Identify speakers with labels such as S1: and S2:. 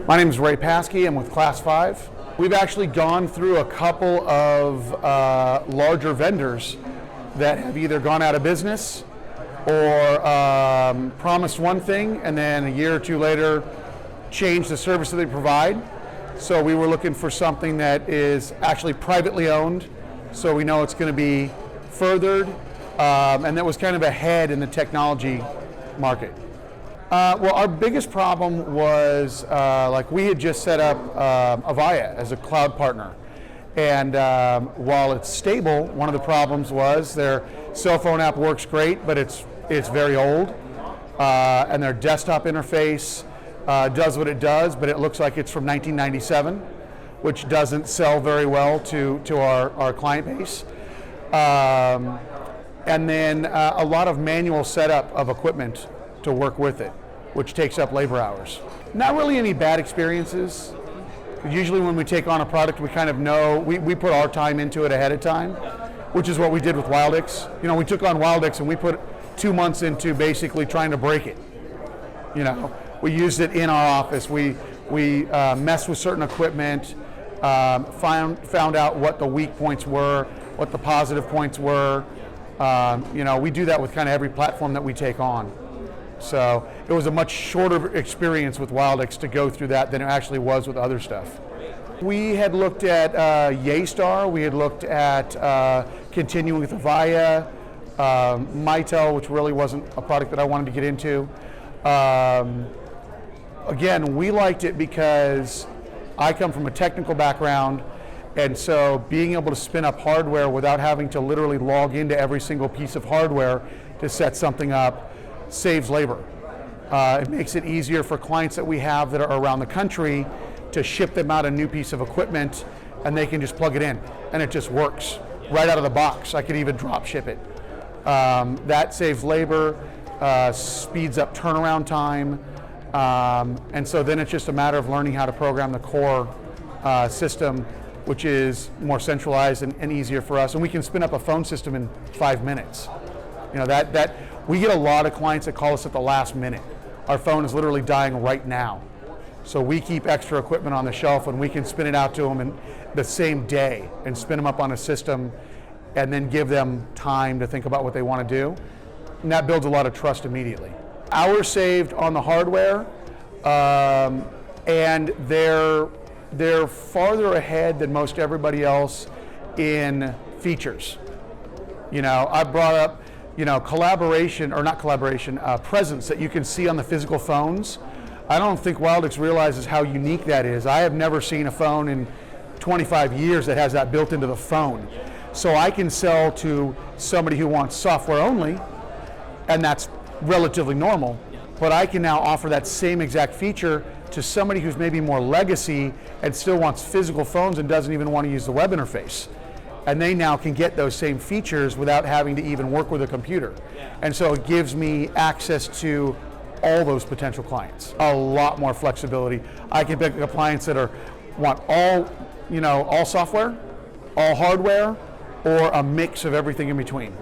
S1: My name is Ray Paskey. I'm with Class 5. We've actually gone through a couple of larger vendors that have either gone out of business or promised one thing and then a year or two later changed the service that they provide. So we were looking for something that is actually privately owned, so we know it's going to be furthered, and that was kind of ahead in the technology market. Well, our biggest problem was we had just set up Avaya as a cloud partner, and while it's stable, one of the problems was their cell phone app works great, but it's very old, and their desktop interface does what it does, but it looks like it's from 1997, which doesn't sell very well to our client base. And then a lot of manual setup of equipment to work with it, which takes up labor hours. Not really any bad experiences. Usually when we take on a product, we kind of know, we put our time into it ahead of time, which is what we did with Wildix. You know, we took on Wildix and we put 2 months into basically trying to break it. You know, we used it in our office. We messed with certain equipment, found out what the weak points were, what the positive points were. You know, we do that with kind of every platform that we take on. So it was a much shorter experience with Wildix to go through that than it actually was with other stuff. We had looked at Yaystar, we had looked at continuing with Avaya, Mitel, which really wasn't a product that I wanted to get into. Again, we liked it because I come from a technical background, and so being able to spin up hardware without having to literally log into every single piece of hardware to set something up saves labor. It makes it easier for clients that we have that are around the country to ship them out a new piece of equipment, and they can just plug it in and it just works right out of the box. I could even drop ship it. That saves labor, speeds up turnaround time, and so then it's just a matter of learning how to program the core system, which is more centralized and easier for us. And we can spin up a phone system in 5 minutes. You know, that we get a lot of clients that call us at the last minute. Our phone is literally dying right now. So we keep extra equipment on the shelf and we can spin it out to them in the same day and spin them up on a system and then give them time to think about what they want to do. And that builds a lot of trust immediately. Hours saved on the hardware, and they're farther ahead than most everybody else in features. You know, I brought up, you know, presence that you can see on the physical phones. I don't think Wildix realizes how unique that is. I have never seen a phone in 25 years that has that built into the phone. So I can sell to somebody who wants software only, and that's relatively normal, but I can now offer that same exact feature to somebody who's maybe more legacy and still wants physical phones and doesn't even want to use the web interface. And they now can get those same features without having to even work with a computer. And so it gives me access to all those potential clients. A lot more flexibility. I can pick up clients that want all software, all hardware, or a mix of everything in between.